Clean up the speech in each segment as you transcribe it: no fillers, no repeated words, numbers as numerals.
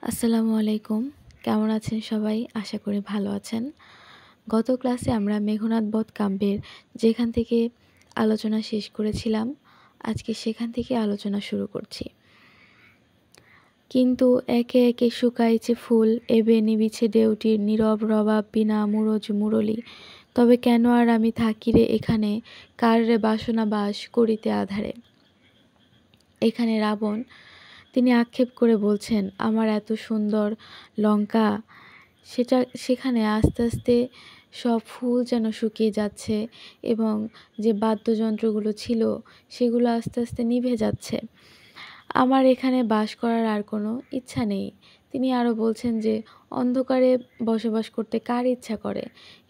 আসসালামু আলাইকুম। কেমন আছেন সবাই? আশা করি ভালো আছেন। গত ক্লাসে আমরা মেঘনাদ বধ কাব্যের যেখান থেকে আলোচনা শেষ করেছিলাম, আজকে সেখান থেকে আলোচনা শুরু করছি। কিন্তু একে একে শুকাইছে ফুল, এবে নিবিছে দেউটির নীরব রবাব বিনা মুরজ মুরলী। তবে কেন আর আমি থাকি রে এখানে, কার রে বাসনা বাস করিতে আঁধারে। এখানে রাবণ তিনি আক্ষেপ করে বলছেন, আমার এত সুন্দর লঙ্কা সেখানে আস্তে আস্তে সব ফুল যেন শুকিয়ে যাচ্ছে এবং যে বাদ্যযন্ত্রগুলো ছিল সেগুলো আস্তে আস্তে নিভে যাচ্ছে। আমার এখানে বাস করার আর কোনো ইচ্ছা নেই। তিনি আরও বলছেন যে অন্ধকারে বসবাস করতে কার ইচ্ছা করে?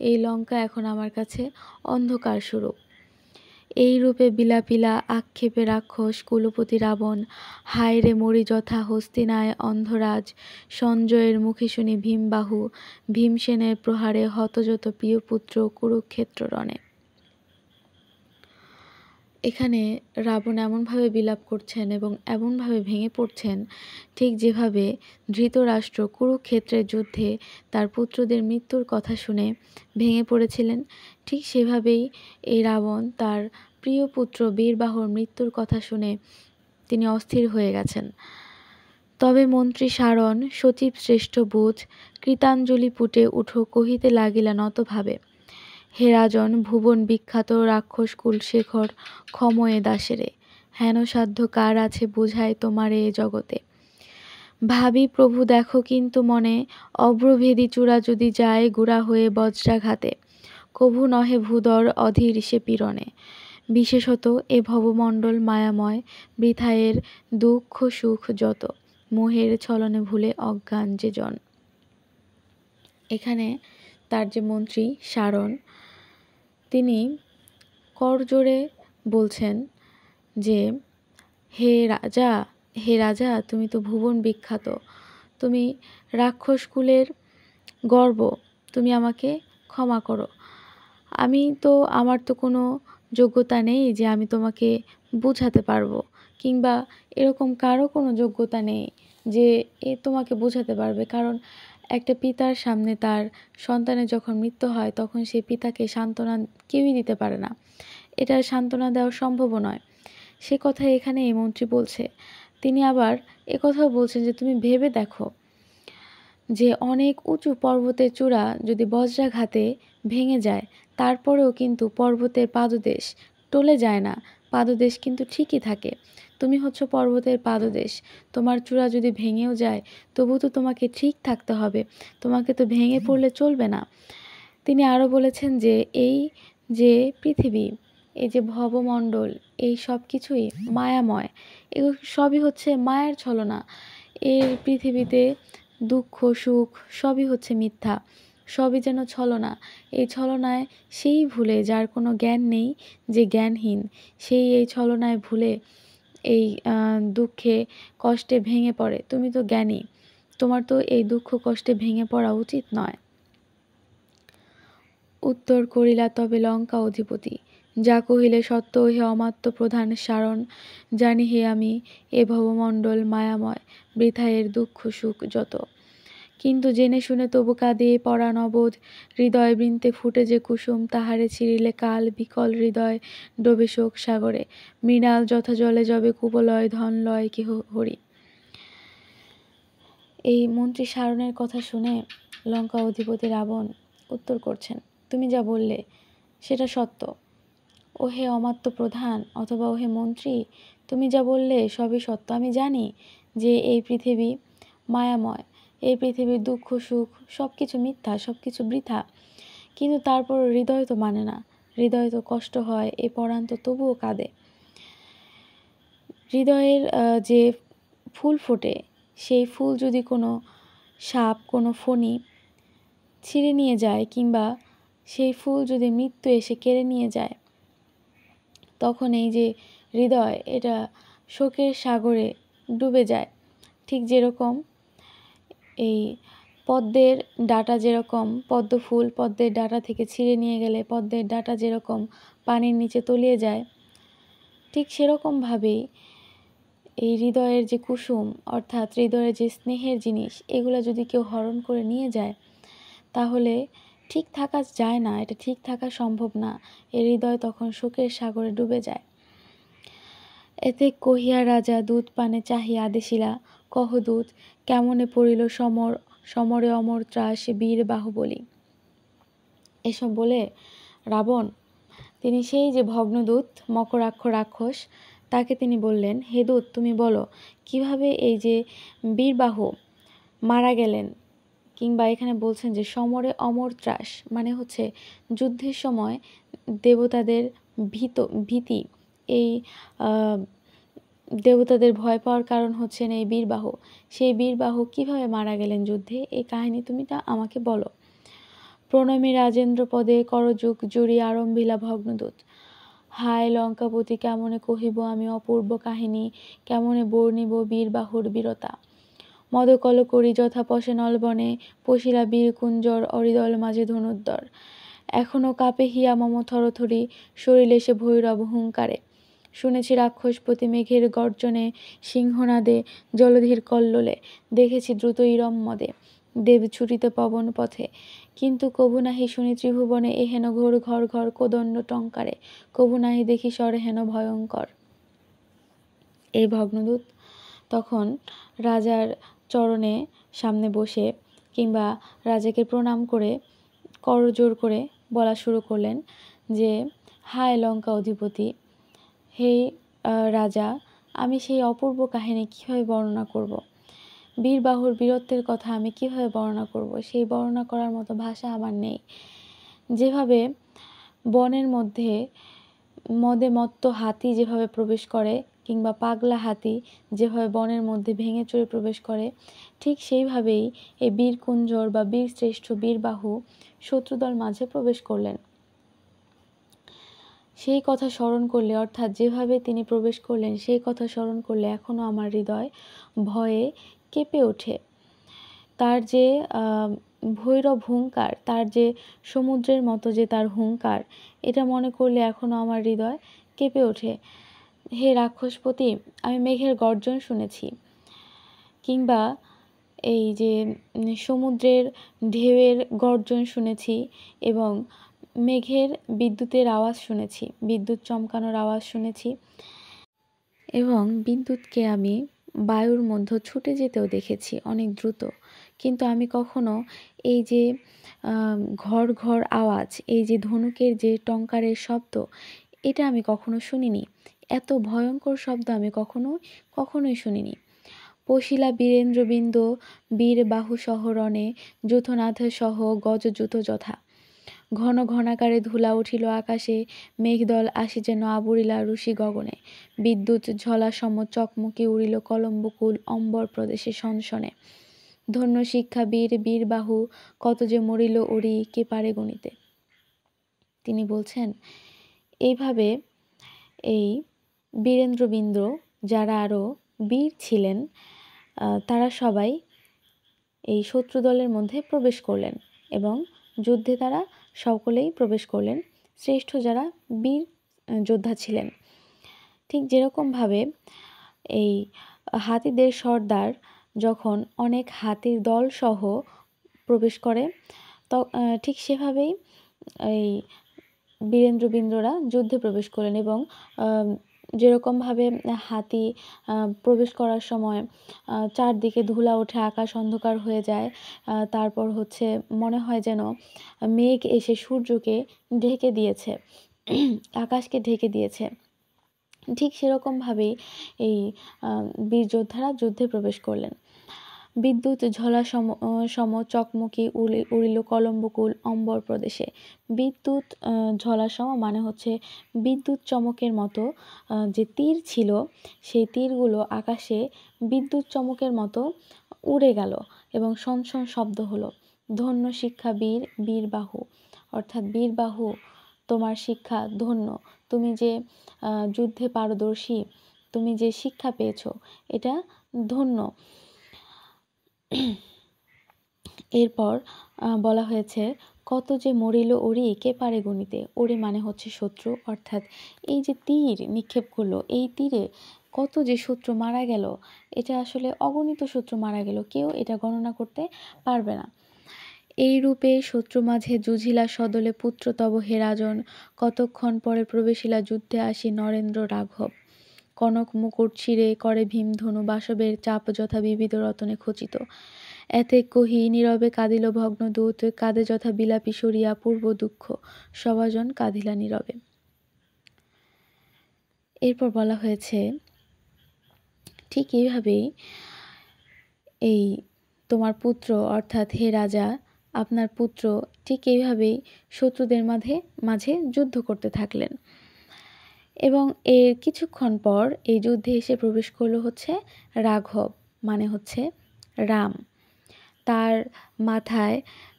এই লঙ্কা এখন আমার কাছে অন্ধকার স্বরূপ। এই রূপে বিলাপিলা আক্ষেপে রাক্ষস কুলপতি রাবণ, হায় রে মরি যথা হস্তিনায় অন্ধরাজ। সঞ্জয়ের মুখে শুনি ভীমবাহু, ভীমসেনের প্রহারে হতযত প্রিয়পুত্র কুরুক্ষেত্র রণে। এখানে রাবণ এমনভাবে বিলাপ করছেন এবং এমনভাবে ভেঙে পড়ছেন, ঠিক যেভাবে ধৃতরাষ্ট্র কুরুক্ষেত্রের যুদ্ধে তার পুত্রদের মৃত্যুর কথা শুনে ভেঙে পড়েছিলেন, ঠিক সেভাবেই এই রাবণ তার প্রিয় পুত্র বীরবাহুর মৃত্যুর কথা শুনে তিনি অস্থির হয়ে গেছেন। তবে মন্ত্রী সারণ সচিব শ্রেষ্ঠ বুঝ কৃতাঞ্জলি পুটে উঠো কহিতে লাগিলা নতভাবে। হে রাজন, ভুবন বিখ্যাত রাক্ষস কুলশেখর ক্ষময়ে দাসেরে। হেন সাধ্য কার আছে বুঝায় তোমারে এ জগতে। ভাবি প্রভু দেখো কিন্তু মনে, অব্রভেদী চূড়া যদি যায় গুড়া হয়ে বজ্রাঘাতে। কভু নহে ভূধর অধীর সে পীড়নে। বিশেষত এ ভবমণ্ডল মায়াময়, বৃথায়ের দুঃখ সুখ যত। মোহের ছলনে ভুলে অজ্ঞান যে জন। এখানে তার যে মন্ত্রী সারণ তিনি করজোড়ে বলছেন যে হে রাজা, হে রাজা, তুমি তো ভুবন বিখ্যাত, তুমি রাক্ষস কুলের গর্ব, তুমি আমাকে ক্ষমা করো। আমার তো কোনো যোগ্যতা নেই যে আমি তোমাকে বোঝাতে পারবো, কিংবা এরকম কারো কোনো যোগ্যতা নেই যে তোমাকে বোঝাতে পারবে। কারণ একটা পিতার সামনে তার সন্তানের যখন মৃত্যু হয় তখন সেই পিতাকে সান্ত্বনা কেউই দিতে পারে না, এটা সান্ত্বনা দেওয়া সম্ভব নয়। সে কথা এখানে এই মন্ত্রী বলছে। তিনি আবার একথাও বলছেন যে তুমি ভেবে দেখো যে অনেক উঁচু পর্বতের চূড়া যদি বজ্রাঘাতে ভেঙে যায়, তারপরেও কিন্তু পর্বতের পাদদেশ টলে যায় না, পাদদেশ কিন্তু ঠিকই থাকে। তুমি হচ্ছ পর্বতের পাদদেশ, তোমার চূড়া যদি ভেঙেও যায় তবু তো তোমাকে ঠিক থাকতে হবে, তোমাকে তো ভেঙে পড়লে চলবে না। তিনি আরও বলেছেন যে এই যে পৃথিবী, এই যে ভবমণ্ডল, এই সব কিছুই মায়াময়, এগুলো সবই হচ্ছে মায়ার ছলনা। এই পৃথিবীতে দুঃখ সুখ সবই হচ্ছে মিথ্যা, সবই যেন ছলনা। এই ছলনায় সেই ভুলে যার কোনো জ্ঞান নেই, যে জ্ঞানহীন, সেই এই ছলনায় ভুলে এই দুঃখে কষ্টে ভেঙে পড়ে। তুমি তো জ্ঞানী, তোমার তো এই দুঃখ কষ্টে ভেঙে পড়া উচিত নয়। উত্তর করিলা তবে লঙ্কা অধিপতি, যা কহিলে সত্য হে অমাত্য প্রধান সারণ। জানি হে আমি এ ভবমণ্ডল মায়াময়, বৃথায়ের দুঃখ সুখ যত। কিন্তু জেনে শুনে তবু কাঁদে পরাণ অবোধ, হৃদয় বৃন্তে ফুটে যে কুসুম, তাহারে ছিঁড়িলে কাল বিকল হৃদয় ডোবে শোক সাগরে। মৃণাল যথা জলে যবে কুবলয় ধন লয় কেহ হরি। এই মন্ত্রী সারণের কথা শুনে লঙ্কা অধিপতি রাবণ উত্তর করছেন, তুমি যা বললে সেটা সত্য। ও হে অমাত্য প্রধান অথবা ও হে মন্ত্রী, তুমি যা বললে সবই সত্য। আমি জানি যে এই পৃথিবী মায়াময়, এই পৃথিবীর দুঃখ সুখ সব কিছু মিথ্যা, সব কিছু বৃথা, কিন্তু তারপর হৃদয় তো মানে না, হৃদয় তো কষ্ট হয়, এ পরাণ তো তবুও কাঁদে। হৃদয়ের যে ফুল ফোটে, সেই ফুল যদি কোনো সাপ, কোনো ফণি ছিঁড়ে নিয়ে যায়, কিংবা সেই ফুল যদি মৃত্যু এসে কেড়ে নিয়ে যায়, তখন এই যে হৃদয়, এটা শোকের সাগরে ডুবে যায়। ঠিক যেরকম এই পদ্মের ডাঁটা, যেরকম পদ্ম ফুল পদ্মের ডাঁটা থেকে ছিঁড়ে নিয়ে গেলে পদ্মের ডাঁটা যেরকম পানির নিচে তলিয়ে যায়, ঠিক সেরকমভাবেই এই হৃদয়ের যে কুসুম, অর্থাৎ হৃদয়ের যে স্নেহের জিনিস, এগুলো যদি কেউ হরণ করে নিয়ে যায় তাহলে ঠিক থাকা যায় না, এটা ঠিক থাকা সম্ভব না। এই হৃদয় তখন শোকের সাগরে ডুবে যায়। এতে কহিয়া রাজা দুধ পানে চাহিয়া আদেশিলা, কহ দূত কেমনে পড়িল সমরে অমর ত্রাস বীর বাহুবলী। এসব বলে রাবণ তিনি সেই যে ভগ্নদূত মকরাক্ষ রাক্ষস তাকে তিনি বললেন, হে দূত তুমি বলো কিভাবে এই যে বীরবাহু মারা গেলেন, কিংবা এখানে বলছেন যে সমরে অমর ত্রাস মানে হচ্ছে যুদ্ধের সময় দেবতাদের ভীতি, এই দেবতাদের ভয় পাওয়ার কারণ হচ্ছেন এই বীরবাহু। সেই বীরবাহু কিভাবে মারা গেলেন যুদ্ধে, এই কাহিনী তুমি তা আমাকে বলো। প্রণমী রাজেন্দ্র পদে করযুগ জুড়ি আরম্ভিলা ভগ্নদূত। হায় লঙ্কাপতি কেমনে কহিব আমি অপূর্ব কাহিনী, কেমনে বর্ণিব বীরবাহুর বীরতা। মদকল করি যথা পশে নলবনে, পশিলা বীর কুঞ্জর অরিদল মাঝে ধনুর্ধর। এখনো কাপে হিয়া মম থরথরি, শরীরে সে ভৈরব হুঙ্কারে। শুনেছি রাক্ষসপতি মেঘের গর্জনে, সিংহনাদে জলধির কল্লোলে। দেখেছি দ্রুত ইরম মদে, দেব ছুটিতে পবন পথে। কিন্তু কভু নাহি শুনি ত্রিভুবনে, এহেন ঘোর ঘর ঘর কোদণ্ড টঙ্কারে। কভু নাহি দেখি স্বর হেন ভয়ঙ্কর। এই ভগ্নদূত তখন রাজার চরণে সামনে বসে কিংবা রাজাকে প্রণাম করে করজোড় করে বলা শুরু করলেন যে, হায় লঙ্কা অধিপতি, হে রাজা, আমি সেই অপূর্ব কাহিনী কীভাবে বর্ণনা করব। বীরবাহুর বীরত্বের কথা আমি কিভাবে বর্ণনা করব, সেই বর্ণনা করার মতো ভাষা আমার নেই। যেভাবে বনের মধ্যে মদে মত্ত হাতি যেভাবে প্রবেশ করে, কিংবা পাগলা হাতি যেভাবে বনের মধ্যে ভেঙে চুরে প্রবেশ করে, ঠিক সেইভাবেই এই বীর কুঞ্জর বা বীর শ্রেষ্ঠ বীরবাহু শত্রুদল মাঝে প্রবেশ করলেন। সেই কথা স্মরণ করলে, অর্থাৎ যেভাবে তিনি প্রবেশ করলেন সেই কথা স্মরণ করলে এখনও আমার হৃদয় ভয়ে কেঁপে ওঠে। তার যে ভৈরব হুঙ্কার, তার যে সমুদ্রের মতো যে তার হুঙ্কার, এটা মনে করলে এখনও আমার হৃদয় কেঁপে ওঠে। হে রাক্ষসপতি, আমি মেঘের গর্জন শুনেছি, কিংবা এই যে সমুদ্রের ঢেউয়ের গর্জন শুনেছি, এবং মেঘের বিদ্যুতের আওয়াজ শুনেছি, বিদ্যুৎ চমকানোর আওয়াজ শুনেছি, এবং বিদ্যুৎকে আমি বায়ুর মধ্যে ছুটে যেতেও দেখেছি অনেক দ্রুত। কিন্তু আমি কখনো এই যে ঘর ঘর আওয়াজ, এই যে ধনুকের যে টঙ্কারের শব্দ, এটা আমি কখনো শুনিনি। এত ভয়ঙ্কর শব্দ আমি কখনোই শুনিনি। পশিলা বীরেন্দ্রবৃন্দ বীর বাহু শহরণে, যূথনাথ সহ গজযূথ যথা। ঘন ঘনাকারে ধুলা উঠিল আকাশে, মেঘদল আসি যেন আবুরিলা রুষি গগনে। বিদ্যুৎ ঝলা সম চকমকি উড়িল কলম্বকুল অম্বর প্রদেশে সনসনে। ধন্য শিক্ষা বীর বীরবাহু, কত যে মরিল ওরি কে পারে গণিতে। তিনি বলছেন এইভাবে এই বীরেন্দ্রবৃন্দ যারা আরও বীর ছিলেন, তারা সবাই এই শত্রু দলের মধ্যে প্রবেশ করলেন এবং যুদ্ধে তারা সকলেই প্রবেশ করলেন, শ্রেষ্ঠ যারা বীর যোদ্ধা ছিলেন। ঠিক যেরকমভাবে এই হাতিদের সর্দার যখন অনেক হাতির দল সহ প্রবেশ করে, ঠিক সেভাবেই এই বীরেন্দ্রবৃন্দরা যুদ্ধে প্রবেশ করলেন। এবং যেরকমভাবে হাতি প্রবেশ করার সময় চারদিকে ধুলা ওঠে, আকাশ অন্ধকার হয়ে যায়, তারপর হচ্ছে মনে হয় যেন মেঘ এসে সূর্যকে ঢেকে দিয়েছে, আকাশকে ঢেকে দিয়েছে, ঠিক সেরকমভাবেই এই বীর যোদ্ধারা যুদ্ধে প্রবেশ করলেন। বিদ্যুৎ ঝলা সম চকমকি উড়িল কলম্বকুল অম্বর প্রদেশে। বিদ্যুৎ ঝলা সম মানে হচ্ছে বিদ্যুৎ চমকের মতো যে তীর ছিল, সেই তীরগুলো আকাশে বিদ্যুৎ চমকের মতো উড়ে গেল এবং সনসন শব্দ হলো। ধন্য শিক্ষা বীর বীরবাহু, অর্থাৎ বীরবাহু তোমার শিক্ষা ধন্য, তুমি যে যুদ্ধে পারদর্শী, তুমি যে শিক্ষা পেয়েছো এটা ধন্য। এরপর বলা হয়েছে, কত যে মরিল ওরি কে পারে গণিতে। ওরি মানে হচ্ছে শত্রু, অর্থাৎ এই যে তীর নিক্ষেপ করলো, এই তীরে কত যে শত্রু মারা গেল, এটা আসলে অগণিত শত্রু মারা গেল, কেউ এটা গণনা করতে পারবে না। এই রূপে শত্রু মাঝে জুঝিলা সদলে পুত্র তব হে রাজন, কতক্ষণ পরে প্রবেশিলা যুদ্ধে আসি নরেন্দ্র রাঘব। কনক মুকুট ছিঁড়ে করে ভীমধনু, বাসবের চাপ যথা বিবিধ রতনে খচিত। এতে কহি নীরবে কাঁদিল ভগ্নদূত, কাঁদে যথা বিলাপী সরিয়া পূর্ব দুঃখ, সবাজন কাঁদিলা নীরবে। এরপর বলা হয়েছে ঠিক এইভাবেই এই তোমার পুত্র অর্থাৎ হে রাজা, আপনার পুত্র ঠিক এইভাবেই শত্রুদের মাঝে যুদ্ধ করতে থাকলেন। এবং এর কিছুক্ষণ পর এই যুদ্ধে এসে প্রবেশ করলো হচ্ছে রাঘব, মানে হচ্ছে রাম। তার মাথায়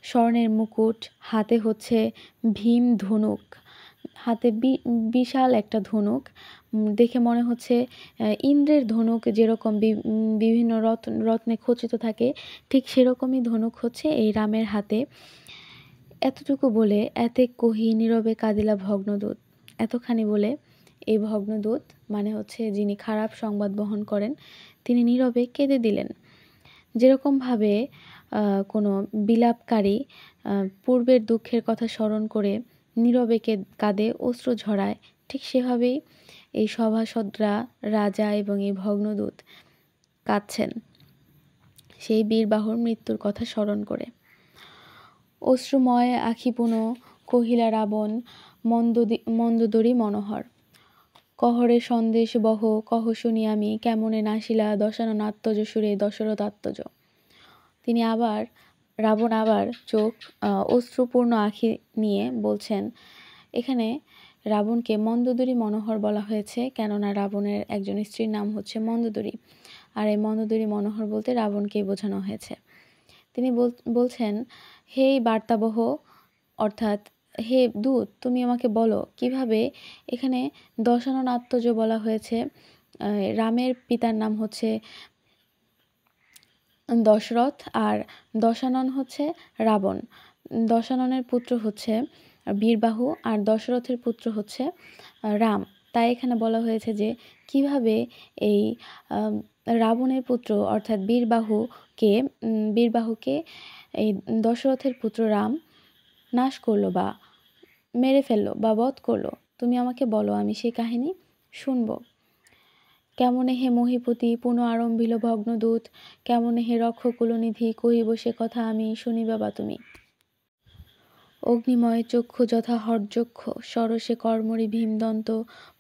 স্বর্ণের মুকুট, হাতে হচ্ছে ভীম ধনুক, হাতে বিশাল একটা ধনুক, দেখে মনে হচ্ছে ইন্দ্রের ধনুক যেরকম বিভিন্ন রত্নে খচিত থাকে, ঠিক সেরকমই ধনুক হচ্ছে এই রামের হাতে। এতটুকু বলে এতে কহি নীরবে কাঁদিলা ভগ্নদূত, এতখানি বলে এই ভগ্নদূত মানে হচ্ছে যিনি খারাপ সংবাদ বহন করেন, তিনি নীরবে কেঁদে দিলেন। যেরকমভাবে কোনো বিলাপকারী পূর্বের দুঃখের কথা স্মরণ করে নীরবে কাঁদে, অশ্রু ঝরায়, ঠিক সেভাবেই এই সভাসদরা, রাজা এবং এই ভগ্নদূত কাঁদছেন সেই বীরবাহুর মৃত্যুর কথা স্মরণ করে। অশ্রুময় আখি পুনঃ কহিলা রাবণ, মন্দোদরী মনোহর, কহরে সন্দেশ বহ কহ শুনি আমি, কেমনে নাসিলা দশানন আত্মজ সুরে দশরথ আত্মজ। তিনি আবার রাবণ আবার চোখ অশ্রুপূর্ণ আঁখি নিয়ে বলছেন, এখানে রাবণকে মন্দোদরী মনোহর বলা হয়েছে, কেননা রাবণের একজন স্ত্রীর নাম হচ্ছে মন্দোদরী, আর এই মন্দোদরী মনোহর বলতে রাবণকেই বোঝানো হয়েছে। তিনি বলছেন, হে বার্তাবহ অর্থাৎ হে দূত, তুমি আমাকে বলো কিভাবে এখানে দশানন আত্মজ বলা হয়েছে। রামের পিতার নাম হচ্ছে দশরথ আর দশানন হচ্ছে রাবণ। দশাননের পুত্র হচ্ছে বীরবাহু আর দশরথের পুত্র হচ্ছে রাম। তাই এখানে বলা হয়েছে যে কিভাবে এই রাবণের পুত্র অর্থাৎ বীরবাহুকে এই দশরথের পুত্র রাম নাশ করলো বা মেরে ফেললো বা বধ করলো, তুমি আমাকে বলো, আমি সেই কাহিনী শুনবো। কেমনে হে মহিপতি পুনঃ আরম্ভিল ভগ্নদূত, কেমনে হে রক্ষকুলনিধি কহিব সে কথা আমি, শুনিবা বা তুমি। অগ্নিময় চক্ষু যথা হরযক্ষ, সরসে কর্মরি ভীমদন্ত,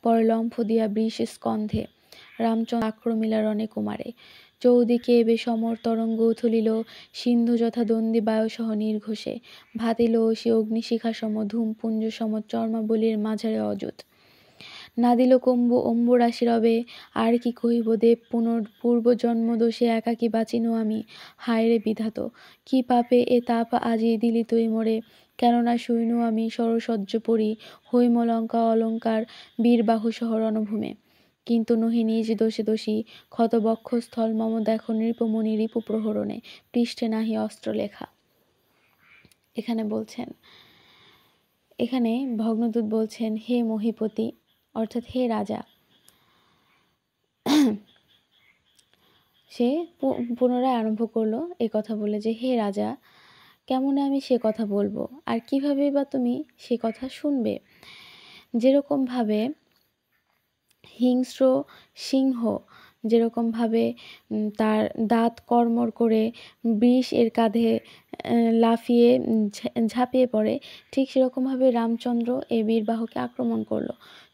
পরে লম্ফ দিয়া বৃষ স্কন্ধে, রামচন্দ্র আক্রমিলা রণে কুমারে। চৌদিকে এবে সমর তরঙ্গ উথলিল, সিন্ধু যথা দন্দি বায়ুসহ নির্ঘোষে, ভাতিল অসি অগ্নিশিখা সম ধূম পুঞ্জ সম চর্মাবলীর মাঝারে অযুত। নাদিল কম্বু অম্বুরাশি রবে, আর কি কহিব দেব পূর্বজন্ম দোষে একাকী বাঁচিনু আমি, হায় রে বিধাত, কি পাপে এ তাপ আজি দিলি তুই মোরে, কেননা শুইনু আমি সরসজ্জ পরি, হৈমলঙ্কা অলঙ্কার বীরবাহু সহ রণভূমে। কিন্তু নহি নিজ দোষে দোষী, ক্ষত বক্ষস্থল মম দেখো নৃপমণি রিপু প্রহরণে, পৃষ্ঠে নাহি অস্ত্র লেখা। এখানে ভগ্নদূত বলছেন, হে মহিপতি অর্থাৎ হে রাজা। সে পুনরায় আরম্ভ করলো এই কথা বলে যে, হে রাজা, কেমনে আমি সে কথা বলবো আর কিভাবে বা তুমি সে কথা শুনবে। যেরকমভাবে হিংস্র সিংহ যেরকমভাবে তার দাঁত কড়মড় করে বিষ এর কাঁধে লাফিয়ে ঝাঁপিয়ে পড়ে, ঠিক সেরকমভাবে রামচন্দ্র এই বীরবাহুকে আক্রমণ করলো।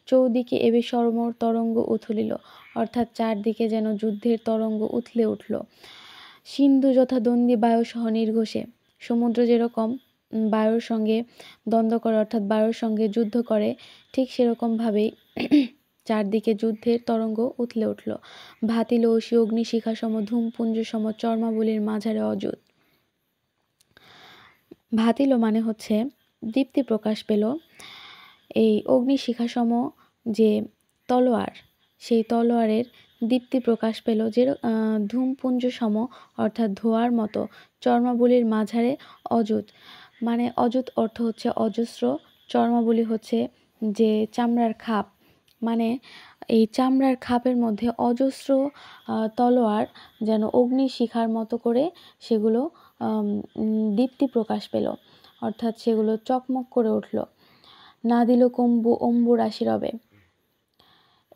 চৌদিকে এবে সমর তরঙ্গ উথলিল, অর্থাৎ চারদিকে যেন যুদ্ধের তরঙ্গ উথলে উঠল। সিন্ধু যথা দ্বন্দ্বী বায়ুসহ নির্ঘোষে, সমুদ্র যেরকম বায়ুর সঙ্গে দ্বন্দ্ব করে অর্থাৎ বায়ুর সঙ্গে যুদ্ধ করে, ঠিক সেরকমভাবেই চারদিকে যুদ্ধের তরঙ্গ উথলে উঠল। ভাতিল অসি অগ্নিশিখা সম ধূম পুঞ্জ সম চর্মাবলীর মাঝারে অযুত। ভাতিল মানে হচ্ছে দীপ্তি প্রকাশ পেল, এই অগ্নিশিখাসম যে তলোয়ার, সেই তলোয়ারের দীপ্তি প্রকাশ পেল, যে ধূমপুঞ্জ সম অর্থাৎ ধোঁয়ার মতো, চর্মাবলীর মাঝারে অযুত, মানে অযুত অর্থ হচ্ছে অজস্র, চর্মাবলী হচ্ছে যে চামড়ার খাপ, মানে এই চামড়ার খাপের মধ্যে অজস্র তলোয়ার যেন অগ্নিশিখার মতো করে সেগুলো দীপ্তি প্রকাশ পেল, অর্থাৎ সেগুলো চকমক করে উঠল। না দিল কম্বু অম্বু রাশি রবে।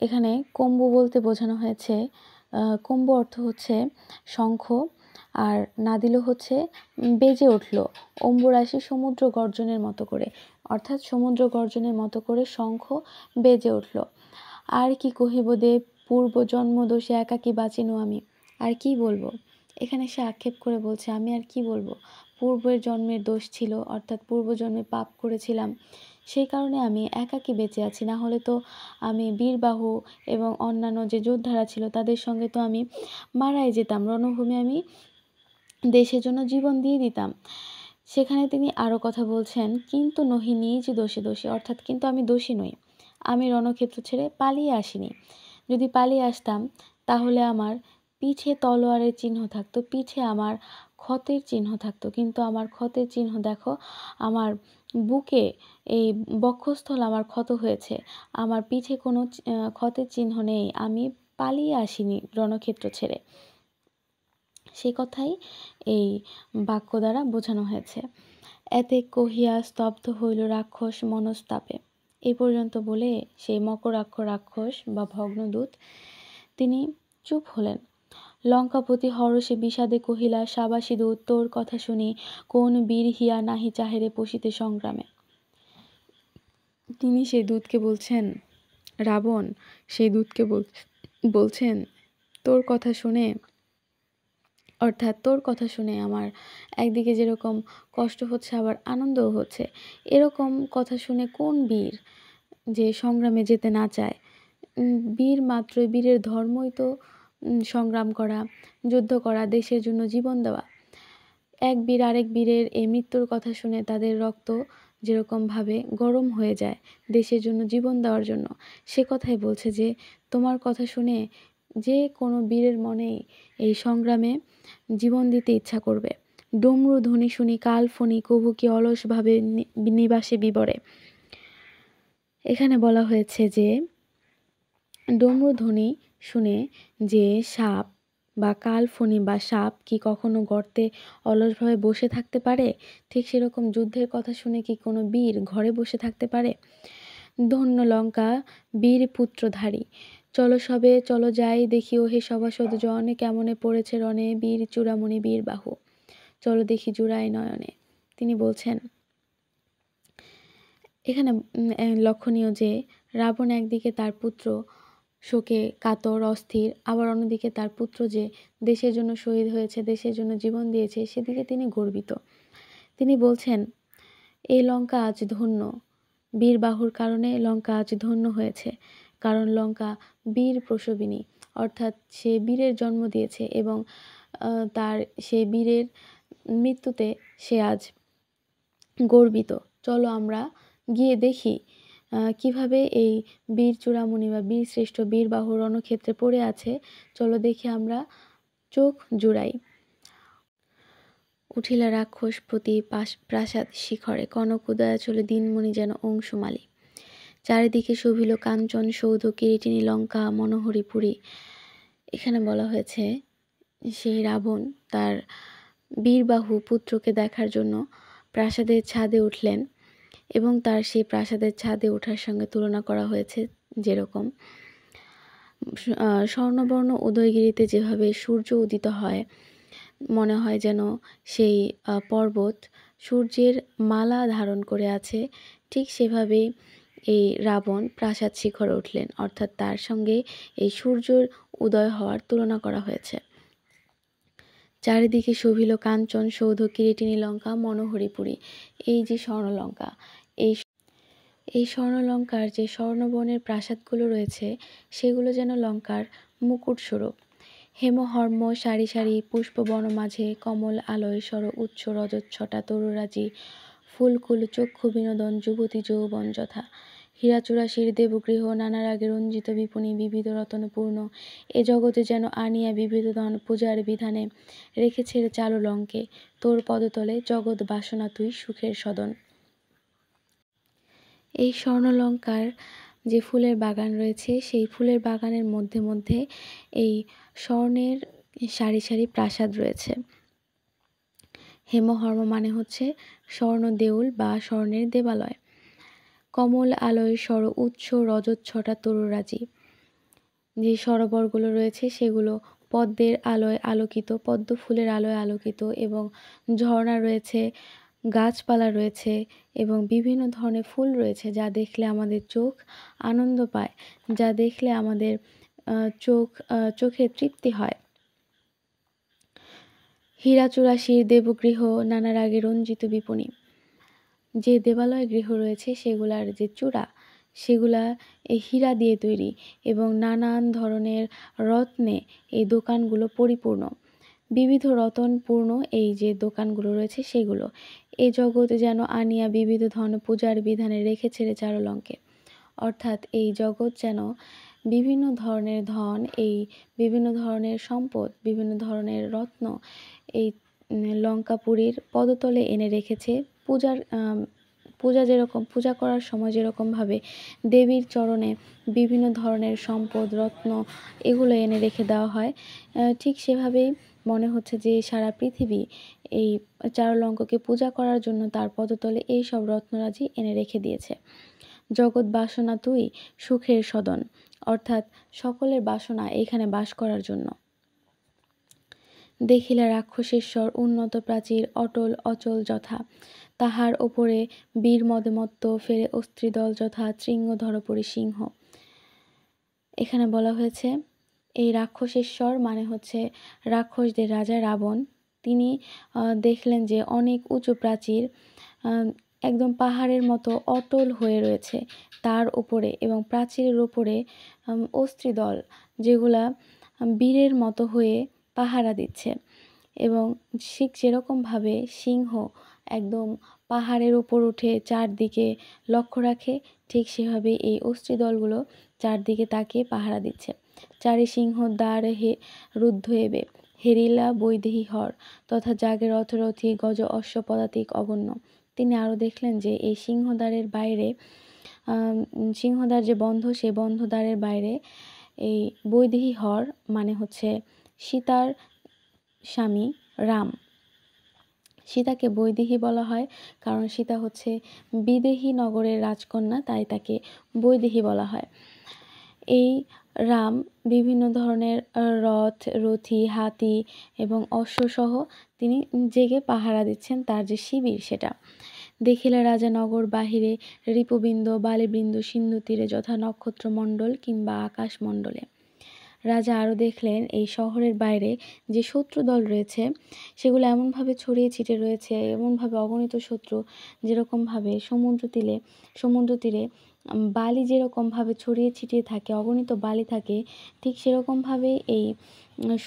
এখানে কম্বু বলতে বোঝানো হয়েছে, কম্বু অর্থ হচ্ছে শঙ্খ, আর নাদিল হচ্ছে বেজে উঠল। অম্বু রাশি সমুদ্র গর্জনের মতো করে, অর্থাৎ সমুদ্র গর্জনের মতো করে শঙ্খ বেজে উঠল। আর কি কহিব দেব, পূর্ব জন্মদোষে একাকী বাঁচিনু আমি। আর কি বলবো, এখানে সে আক্ষেপ করে বলছে আমি আর কি বলবো, পূর্বের জন্মের দোষ ছিল, অর্থাৎ পূর্বজন্মে পাপ করেছিলাম, সেই কারণে আমি একাকী বেঁচে আছি। না হলে তো আমি বীরবাহু এবং অন্যান্য যে যোদ্ধারা ছিল তাদের সঙ্গে তো আমি মারাই যেতাম, রণভূমি আমি দেশের জন্য জীবন দিয়ে দিতাম। সেখানে তিনি আরও কথা বলছেন, কিন্তু নহি নিজ দোষে দোষী, অর্থাৎ কিন্তু আমি দোষী নই, আমি রণক্ষেত্র ছেড়ে পালিয়ে আসিনি। যদি পালিয়ে আসতাম তাহলে আমার পিঠে তলোয়ারের চিহ্ন থাকতো, পিঠে আমার ক্ষতের চিহ্ন থাকতো, কিন্তু আমার ক্ষতের চিহ্ন দেখো, আমার বুকে এই বক্ষস্থল আমার ক্ষত হয়েছে, আমার পিঠে কোনো ক্ষতের চিহ্ন নেই, আমি পালিয়ে আসিনি রণক্ষেত্র ছেড়ে। সে কথাই এই বাক্য দ্বারা বোঝানো হয়েছে। এতে কহিয়া স্তব্ধ হইল রাক্ষস মনস্তাপে। এই পর্যন্ত বলে সেই মকরাক্ষ রাক্ষস বা ভগ্নদূত তিনি চুপ হলেন। লঙ্কাপতি হরষে বিষাদে কহিলা, সাবাসী দূত, তোর কথা শুনি কোন বীর হিয়া নাহি চাহেরে পশিতে সংগ্রামে। তিনি সেই দূতকে বলছেন, রাবণ সেই দূতকে বলছেন, তোর কথা শুনে, অর্থাৎ তোর কথা শুনে আমার একদিকে যেরকম কষ্ট হচ্ছে আবার আনন্দও হচ্ছে। এরকম কথা শুনে কোন বীর যে সংগ্রামে যেতে না চায়? বীর মাত্রই, বীরের ধর্মই তো সংগ্রাম করা, যুদ্ধ করা, দেশের জন্য জীবন দেওয়া। এক বীর আরেক বীরের এই মৃত্যুর কথা শুনে তাদের রক্ত যেরকমভাবে গরম হয়ে যায় দেশের জন্য জীবন দেওয়ার জন্য, সে কথাই বলছে যে তোমার কথা শুনে যে কোনো বীরের মনেই এই সংগ্রামে জীবন দিতে ইচ্ছা করবে। ডমরু ধ্বনি শুনি কাল ফণি কভু কি অলসভাবে নিবাসে বিবরে। এখানে বলা হয়েছে যে ডমরু ধ্বনি শুনে যে সাপ বা কালফণি বা সাপ কি কখনো গর্তে অলসভাবে বসে থাকতে পারে? ঠিক সেরকম যুদ্ধের কথা শুনে কি কোনো বীর ঘরে বসে থাকতে পারে? ধন্য লঙ্কা বীর পুত্রধারী, চলো সবে চলো যাই দেখি ওহে সভাসদ জন, কেমনে পড়েছে রণে বীর চূড়ামণি বীর বাহু, চলো দেখি জুড়াই নয়নে। তিনি বলছেন এখানে লক্ষণীয় যে রাবণ একদিকে তার পুত্র শোকে কাতর অস্থির, আবার অন্যদিকে তার পুত্র যে দেশের জন্য শহীদ হয়েছে, দেশের জন্য জীবন দিয়েছে, সেদিকে তিনি গর্বিত। তিনি বলছেন এই লঙ্কা আজ ধন্য, বীর বাহুর কারণে লঙ্কা আজ ধন্য হয়েছে, কারণ লঙ্কা বীর প্রসবিনী, অর্থাৎ সে বীরের জন্ম দিয়েছে এবং তার সে বীরের মৃত্যুতে সে আজ গর্বিত। চলো আমরা গিয়ে দেখি কিভাবে এই বীর চূড়ামণি বা বীর শ্রেষ্ঠ বীর বাহু রণক্ষেত্রে পড়ে আছে, চলো দেখি আমরা চোখ জুড়াই। উঠিলা রাক্ষসপতি প্রাসাদ শিখরে, কনক উদয়া চলে দিনমণি যেন অংশুমালী। চারিদিকে শোভিল কাঞ্চন সৌধ কিরীটিনী লঙ্কা মনোহরী পুরী। এখানে বলা হয়েছে সেই রাবণ তার বীরবাহু পুত্রকে দেখার জন্য প্রাসাদের ছাদে উঠলেন এবং তার সেই প্রাসাদের ছাদে ওঠার সঙ্গে তুলনা করা হয়েছে যেরকম স্বর্ণবর্ণ উদয়গিরিতে যেভাবে সূর্য উদিত হয়, মনে হয় যেন সেই পর্বত সূর্যের মালা ধারণ করে আছে, ঠিক সেভাবেই এই রাবণ প্রাসাদ শিখরে উঠলেন, অর্থাৎ তার সঙ্গে এই সূর্যের উদয় হওয়ার তুলনা করা হয়েছে। চারিদিকে শোভিল কাঞ্চন সৌধ কিরীটিনী লঙ্কা মনোহরীপুরী। এই যে স্বর্ণলঙ্কা, এই স্বর্ণলঙ্কার যে স্বর্ণবর্ণের প্রাসাদগুলো রয়েছে সেগুলো যেন লঙ্কার মুকুট স্বরূপ। হেমহর্ম সারি সারি পুষ্পবন মাঝে কমল আলয় সর উচ্চ রজচ্ছটা তরুরাজি ফুলকুল চক্ষু বিনোদন যুবতী যৌবন যথা। হীরাচূড়াশির দেবগৃহ নানা রাগে রঞ্জিত বিপুনি বিবিধ রতনপূর্ণ। এ জগতে যেন আনিয়া বিবিধ ধন পূজার বিধানে রেখেছে চারু লঙ্কে। তোর পদতলে জগৎ বাসনা তুই সুখের সদন। এই স্বর্ণলঙ্কার যে ফুলের বাগান রয়েছে সেই ফুলের বাগানের মধ্যে মধ্যে এই স্বর্ণের সারি সারি প্রাসাদ রয়েছে। হেমহর্ম মানে হচ্ছে স্বর্ণ দেউল বা স্বর্ণের দেবালয়। কমল আলোয় সর উৎস রজতছটা তরুরাজি। যে সরোবরগুলো রয়েছে সেগুলো পদ্মের আলোয় আলোকিত, পদ্ম ফুলের আলোয় আলোকিত, এবং ঝর্ণা রয়েছে, গাছপালা রয়েছে এবং বিভিন্ন ধরনের ফুল রয়েছে, যা দেখলে আমাদের চোখ আনন্দ পায়, যা দেখলে আমাদের চোখে তৃপ্তি হয়। হীরাচূড়াশির দেবগৃহ নানা রাগে রঞ্জিত বিপণী। যে দেবালয় গৃহ রয়েছে সেগুলার যে চূড়া সেগুলা এই হীরা দিয়ে তৈরি এবং নানান ধরনের রত্নে এই দোকানগুলো পরিপূর্ণ। বিবিধ রতনপূর্ণ এই যে দোকানগুলো রয়েছে সেগুলো। এই জগৎ যেন আনিয়া বিবিধ ধন পূজার বিধানে রেখেছে রে চারুলঙ্কে। অর্থাৎ এই জগৎ যেন বিভিন্ন ধরনের ধন, এই বিভিন্ন ধরনের সম্পদ, বিভিন্ন ধরনের রত্ন এই লঙ্কাপুরীর পদতলে এনে রেখেছে। পূজা যেরকম পূজা করার সময় যেরকমভাবে দেবীর চরণে বিভিন্ন ধরনের সম্পদ, রত্ন এগুলো এনে রেখে দেওয়া হয়, ঠিক সেভাবেই মনে হচ্ছে যে সারা পৃথিবী এই চারুলঙ্ককে পূজা করার জন্য তার পদতলে এই সব রত্নরাজি এনে রেখে দিয়েছে। জগৎ বাসনা তুই সুখের সদন, অর্থাৎ সকলের বাসনা এখানে বাস করার জন্য। দেখিলা রাক্ষসেশ্বর উন্নত প্রাচীর অটল অচল যথা, তাহার ওপরে বীর মদমত্ত ফেরে অস্ত্রীদল যথা শৃঙ্গধর পরিসিংহ। এখানে বলা হয়েছে এই রাক্ষসেশ্বর মানে হচ্ছে রাক্ষসদের রাজা রাবণ। তিনি দেখলেন যে অনেক উঁচু প্রাচীর একদম পাহাড়ের মতো অটল হয়ে রয়েছে তার উপরে, এবং প্রাচীরের উপরে অস্ত্রীদল যেগুলা বীরের মতো হয়ে পাহারা দিচ্ছে, এবং ঠিক যেরকমভাবে সিংহ একদম পাহাড়ের উপর উঠে চারদিকে লক্ষ্য রাখে, ঠিক সেভাবে এই অস্ত্রীদলগুলো চারদিকে তাকিয়ে পাহারা দিচ্ছে। চারি সিংহ দ্বার রুদ্ধ হেবে হেরিলা বৈদেহী হর তথা জাগের রথরথী গজ অশ্ব পদাতিক অগণ্য। তিনি আরও দেখলেন যে এই সিংহদ্বারের বাইরে, সিংহদ্বার যে বন্ধ সেই বন্ধদ্বারের বাইরে এই বৈদেহী হর মানে হচ্ছে সীতার স্বামী রাম। সীতাকে বৈদেহী বলা হয় কারণ সীতা হচ্ছে বিদেহী নগরের রাজকন্যা, তাই তাকে বৈদেহী বলা হয়। এই রাম বিভিন্ন ধরনের রথ, রথী, হাতি এবং অশ্বসহ তিনি জেগে পাহারা দিচ্ছেন তার যে শিবির সেটা। দেখিলে রাজা নগর বাহিরে রিপুবৃন্দ বালিবৃন্দ সিন্ধু তীরে যথা নক্ষত্রমণ্ডল কিংবা আকাশমণ্ডলে। রাজা আরও দেখলেন এই শহরের বাইরে যে শত্রু দল রয়েছে সেগুলো এমনভাবে ছড়িয়ে ছিটে রয়েছে, এমনভাবে অগণিত শত্রু, যেরকমভাবে সমুদ্র তীরে বালি যেরকমভাবে ছড়িয়ে ছিটিয়ে থাকে, অগণিত বালি থাকে, ঠিক সেরকমভাবে এই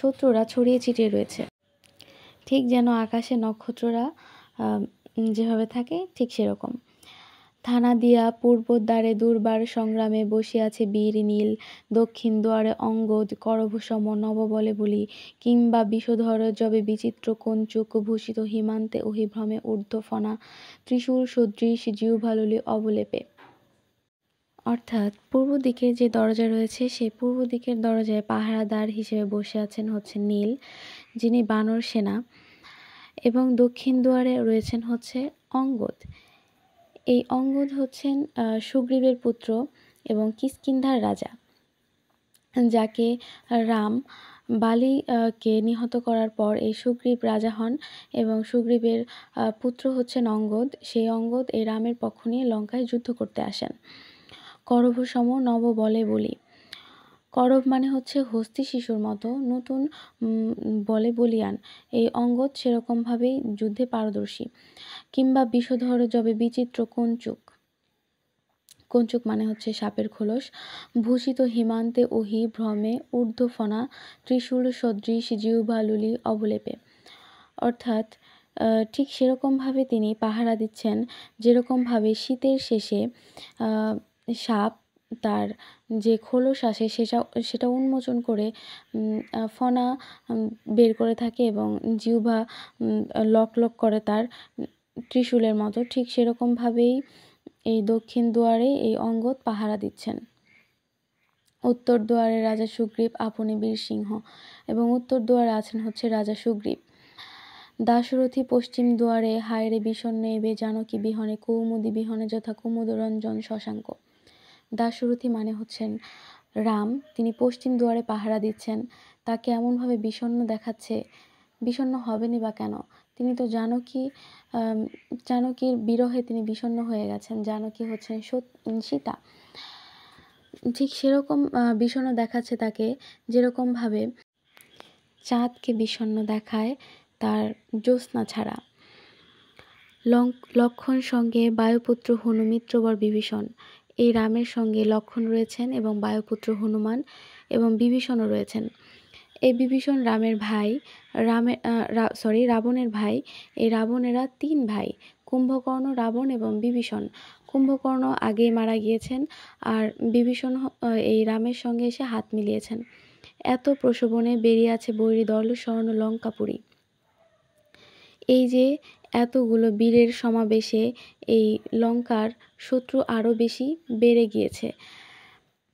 শত্রুরা ছড়িয়ে ছিটিয়ে রয়েছে। ঠিক যেন আকাশে নক্ষত্ররা যেভাবে থাকে ঠিক সেরকম। থানা দিয়া পূর্বদ্বারে দুর্বার সংগ্রামে বসিয়াছে বীর নীল, দক্ষিণ দুয়ারে অঙ্গদ করভূষম নববলে বলি, কিংবা বিষধর যবে বিচিত্র কঞ্চুক ভূষিত হিমান্তে অহিভ্রমে ঊর্ধ্বফনা ত্রিশূল সদৃশ জিহ্বালুলি অবলেপে। অর্থাৎ পূর্ব দিকের যে দরজা রয়েছে সেই পূর্ব দিকের দরজায় পাহারাদার হিসেবে বসে আছেন হচ্ছে নীল, যিনি বানর সেনা, এবং দক্ষিণ দুয়ারে রয়েছেন হচ্ছে অঙ্গদ। এই অঙ্গদ হচ্ছেন সুগ্রীবের পুত্র এবং কিষ্কিন্ধার রাজা, যাকে রাম বালিকে নিহত করার পর এই সুগ্রীব রাজা হন, এবং সুগ্রীবের পুত্র হচ্ছেন অঙ্গদ। সেই অঙ্গদ এই রামের পক্ষ নিয়ে লঙ্কায় যুদ্ধ করতে আসেন। করভূষম নব বলে বলি, করভ মানে হচ্ছে হস্তি শিশুর মতো নতুন বলে বলিয়ান, এই অঙ্গদ সেরকমভাবেই যুদ্ধে পারদর্শী। কিংবা বিষধর যবে বিচিত্র কঞ্চুক, কঞ্চুক মানে হচ্ছে সাপের খোলস, ভূষিত হিমান্তে ওহি ভ্রমে ঊর্ধ্বফনা ত্রিশূল সদৃশ জিহ্বালুলি অবলেপে। অর্থাৎ ঠিক সেরকমভাবে তিনি পাহারা দিচ্ছেন যেরকমভাবে শীতের শেষে সাপ তার যে খোলস আসে সেটা উন্মোচন করে ফনা বের করে থাকে এবং জিহ্বা লক লক করে তার ত্রিশূলের মতো, ঠিক সেরকমভাবেই এই দক্ষিণ দুয়ারে এই অঙ্গদ পাহারা দিচ্ছেন। উত্তর দুয়ারে রাজা সুগ্রীব আপনি বীর সিংহ, এবং উত্তর দুয়ারে আছেন হচ্ছে রাজা সুগ্রীব। দাশরথী পশ্চিম দুয়ারে হায়রে বিষণ্ণ এবে জানকী বিহনে কৌমুদী বিহনে যথা কুমুদরঞ্জন শশাঙ্ক। দাশরথী মানে হচ্ছেন রাম, তিনি পশ্চিম দুয়ারে পাহারা দিচ্ছেন। তাকে এমনভাবে বিষণ্ণ দেখাচ্ছে, বিষণ্ণ হবেনই বা কেন, তিনি তো জানকীর বিরহে তিনি বিষণ্ণ হয়ে গেছেন। জানকী হচ্ছেন সীতা, ঠিক সেরকম বিষণ্ণ দেখাচ্ছে তাকে, যেরকমভাবে চাঁদকে বিষণ্ণ দেখায় তার জ্যোৎস্না ছাড়া। লক্ষ্মণ সঙ্গে বায়ুপুত্র হনু মিত্রবর বিভীষণ। এই রামের সঙ্গে লক্ষ্মণ রয়েছেন এবং বায়ুপুত্র হনুমান এবং বিভীষণও রয়েছেন। এই বিভীষণ রামের ভাই, রাবণের ভাই। এই রাবণেরা 3 ভাই, কুম্ভকর্ণ, রাবণ এবং বিভীষণ। কুম্ভকর্ণ আগেই মারা গিয়েছেন, আর বিভীষণ এই রামের সঙ্গে এসে হাত মিলিয়েছেন। এত প্রসবনে বেরিয়ে আছে বৈরী দল স্বর্ণ লঙ্কাপুরী। এই যে এতগুলো বীরের সমাবেশে এই লঙ্কার শত্রু আরও বেশি বেড়ে গিয়েছে।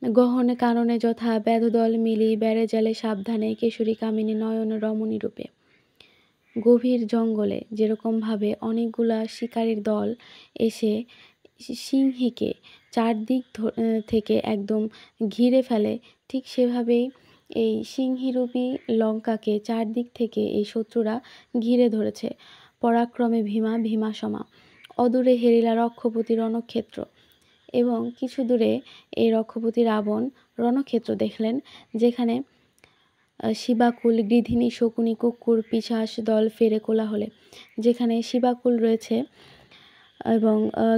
গহনে কাননে যথা ব্যাধদল মিলি বেড়ে জালে সাবধানে কেশরী কামিনী নয়ন রমণী রূপে। গভীর জঙ্গলে যেরকমভাবে অনেকগুলা শিকারীর দল এসে সিংহীকে চারদিক থেকে একদম ঘিরে ফেলে, ঠিক সেভাবেই এই সিংহীরূপী লঙ্কাকে চারদিক থেকে এই শত্রুরা ঘিরে ধরেছে। পরাক্রমে ভীমা সমা, অদূরে হেরিলা রক্ষপতি রণক্ষেত্র। এবং কিছু দূরে এই রক্ষপতি রাবণ রণক্ষেত্র দেখলেন, যেখানে শিবাকুল, গৃধিনী, শকুনি, কুক্কুর, পিশাচ দল ফেরে কোলাহলে। যেখানে শিবাকুল রয়েছে এবং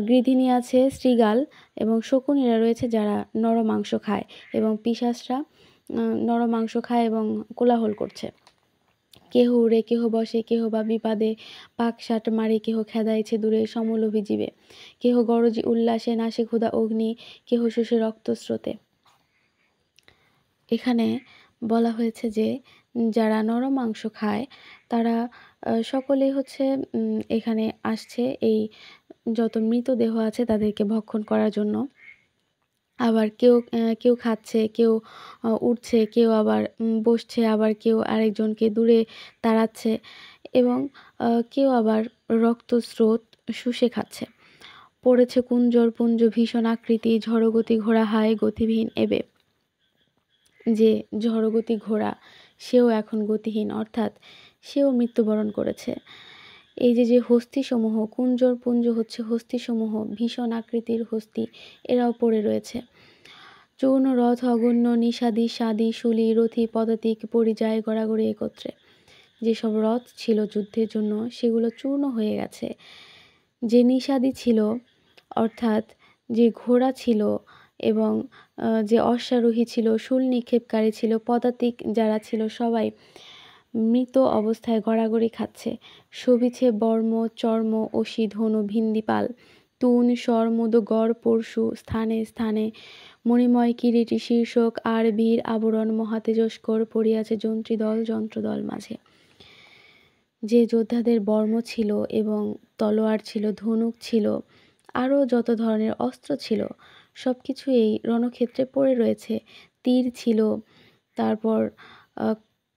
গৃধিনী আছে শৃগাল, এবং শকুনিরা রয়েছে যারা নরমাংস খায়, এবং পিশাচরা নরমাংস খায় এবং কোলাহল করছে। কেহ উড়ে, কেহ বসে, কেহ বা বিপাদে পাকশাট মারে, কেহ খেদাইছে দূরে সমলোভী জীবে, কেহ গরজি উল্লাসে নাশে ক্ষুধা অগ্নি, কেহ শোষে রক্তস্রোতে। এখানে বলা হয়েছে যে যারা নরমাংস খায় তারা সকলেই হচ্ছে এখানে আসছে এই যত মৃতদেহ আছে তাদেরকে ভক্ষণ করার জন্য। আবার কেউ খাচ্ছে, কেউ উঠছে, কেউ আবার বসছে, আবার কেউ আরেকজনকে দূরে তাড়াচ্ছে, এবং কেউ আবার রক্তস্রোত শুষে খাচ্ছে। পড়েছে কুঞ্জর পুঞ্জ ভীষণ আকৃতি, ঝড়গতি ঘোড়া হায় গতিবিহীন এবে। যে ঝড়গতি ঘোড়া, সেও এখন গতিহীন, অর্থাৎ সেও মৃত্যুবরণ করেছে। এই যে হস্তিসমূহ, কুঞ্জর পুঞ্জ হচ্ছে হস্তিসমূহ, ভীষণ আকৃতির হস্তি, এরাও পড়ে রয়েছে। চূর্ণ রথ অগণ্য নিষাদি সাদি শুলি রথি পদাতিক পরিযায় গড়াগড়ি একত্রে। যেসব রথ ছিল যুদ্ধের জন্য সেগুলো চূর্ণ হয়ে গেছে। যে নিষাদি ছিল, অর্থাৎ যে ঘোড়া ছিল, এবং যে অশ্বারোহী ছিল, শূল নিক্ষেপকারী ছিল, পদাতিক যারা ছিল, সবাই মৃত অবস্থায় গড়াগড়ি খাচ্ছে। শোভিছে বর্ম চর্ম অসি ধনু ভিন্দিপাল, তুন স্বরমুদ গড় পরশু স্থানে স্থানে, মণিময় কিরীটি শীর্ষক আর বীর আবরণ মহাতেজস্কর পড়িয়াছে যন্ত্রদল মাঝে। যে যোদ্ধাদের বর্ম ছিল এবং তলোয়ার ছিল, ধনুক ছিল, আরও যত ধরনের অস্ত্র ছিল, সব কিছু এই রণক্ষেত্রে পড়ে রয়েছে। তীর ছিল, তারপর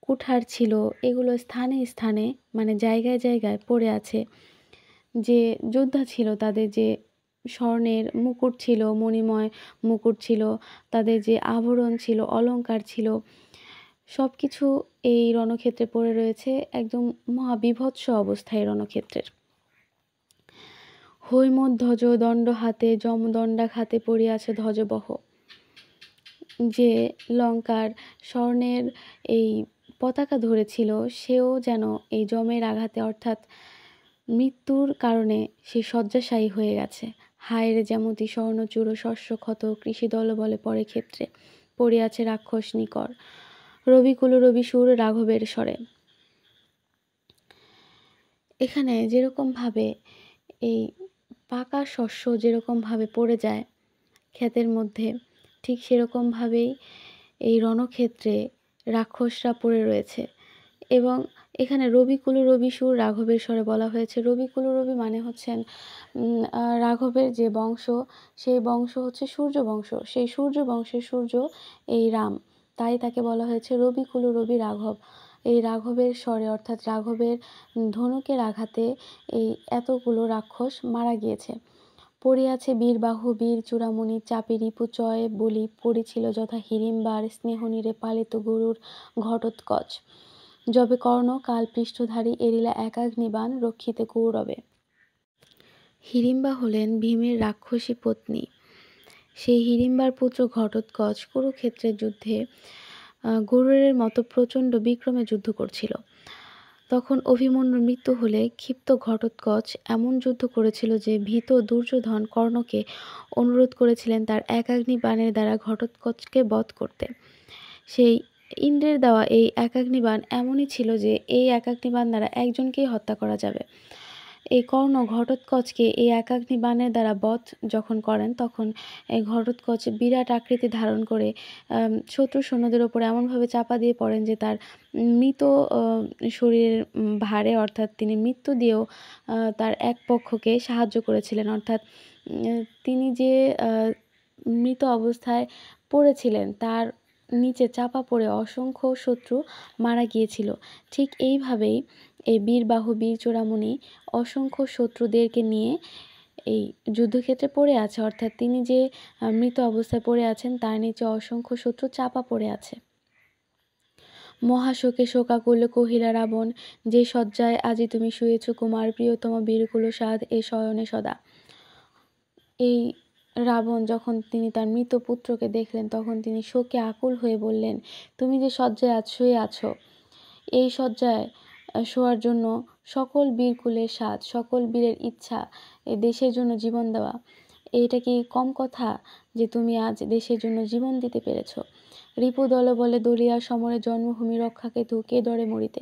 কুঠার ছিল, এগুলো স্থানে স্থানে মানে জায়গায় জায়গায় পড়ে আছে। যে যোদ্ধা ছিল তাদের যে স্বর্ণের মুকুট ছিল, মণিময় মুকুট ছিল, তাদের যে আভরণ ছিল, অলংকার ছিল, সব কিছু এই রণক্ষেত্রে পড়ে রয়েছে। একদম মহাবিভৎস অবস্থায় রণক্ষেত্রের। হৈমধ্বজ দণ্ড হাতে যমদণ্ডাঘাতে পড়িয়াছে ধ্বজবহ। যে লঙ্কার স্বর্ণের এই পতাকা ধরেছিল, সেও যেন এই যমের আঘাতে, অর্থাৎ মৃত্যুর কারণে সে শয্যাশায়ী হয়ে গেছে। হায়রে যেমতি স্বর্ণচূড় শস্য ক্ষত কৃষি দল বলে পরে ক্ষেত্রে, পড়িয়াছে রাক্ষস নিকর রবিকুল রবিসুর রাঘবের স্বরে। এখানে যেরকমভাবে এই পাকা শস্য যেরকমভাবে পড়ে যায় ক্ষেতের মধ্যে, ঠিক সেরকমভাবেই এই রণক্ষেত্রে রাক্ষসরা পড়ে রয়েছে। এবং এখানে রবিকুল রবি সুর রাঘবের স্বরে বলা হয়েছে। রবিকুল রবি মানে হচ্ছেন রাঘবের যে বংশ, সেই বংশ হচ্ছে সূর্য বংশ, সেই সূর্য বংশের সূর্য এই রাম, তাই তাকে বলা হয়েছে রবিকুল রবি রাঘব। এই রাঘবের স্বরে অর্থাৎ রাঘবের ধনুকের আঘাতে এই এতগুলো রাক্ষস মারা গিয়েছে। পড়িয়াছে বীরবাহু বীর চূড়ামণি চাপে রিপুচয় বলি পড়েছিল যথা হিড়িম্বার স্নেহনীরে পালিত গরুর ঘটোৎকচ যবে কর্ণ কাল পৃষ্ঠধারী এরিলা একাগ্নিবাণ রক্ষিতে কৌরবে। হিড়িম্বা হলেন ভীমের রাক্ষসী পত্নী। সেই হিড়িম্বার পুত্র ঘটোৎকচ কুরুক্ষেত্রের যুদ্ধে গরুরের মতো প্রচণ্ড বিক্রমে যুদ্ধ করছিল। তখন অভিমন্যুর মৃত্যু হলে ক্ষিপ্ত ঘটোৎকচ এমন যুদ্ধ করেছিল যে ভীত দুর্যোধন কর্ণকে অনুরোধ করেছিলেন তার একাগ্নি বাণের দ্বারা ঘটোৎকচকে বধ করতে। সেই ইন্দ্রের দেওয়া এই একাগ্নি বাণ এমনই ছিল যে এই একাগ্নি বাণ দ্বারা একজনকেই হত্যা করা যাবে। এই কর্ণ ঘটোৎকচকে এই একাগ্নি বাণের দ্বারা বধ যখন করেন, তখন এই ঘটোৎকচ বিরাট আকৃতি ধারণ করে শত্রু সৈন্যদের ওপর এমনভাবে চাপা দিয়ে পড়েন যে তার মৃত শরীরের ভারে, অর্থাৎ তিনি মৃত্যু দিয়েও তার এক পক্ষকে সাহায্য করেছিলেন। অর্থাৎ তিনি যে মৃত অবস্থায় পড়েছিলেন তার নিচে চাপা পড়ে অসংখ্য শত্রু মারা গিয়েছিল। ঠিক এইভাবেই এই বীরবাহু বীর চূড়ামণি অসংখ্য শত্রুদেরকে নিয়ে এই যুদ্ধক্ষেত্রে পড়ে আছে, অর্থাৎ তিনি যে মৃত অবস্থায় পড়ে আছেন তার নিচে অসংখ্য শত্রু চাপা পড়ে আছে। মহাশোকে শোকাকুল কহিলা রাবণ যে শয্যায় আজি তুমি শুয়েছ কুমার প্রিয়তম বীরকুল সাধ এ শয়নে সদা। এই রাবণ যখন তিনি তার মৃত পুত্রকে দেখলেন তখন তিনি শোকে আকুল হয়ে বললেন, তুমি যে শয্যায় শুয়ে আছো, এই শয্যায় শোয়ার জন্য সকল বীরকুলের সাধ, সকল বীরের ইচ্ছা এই দেশের জন্য জীবন দেওয়া, এইটা কি কম কথা যে তুমি আজ দেশের জন্য জীবন দিতে পেরেছ? রিপু দল বলে দলিয়া সমরে জন্মভূমি রক্ষাকে তু কে ডরে মরিতে।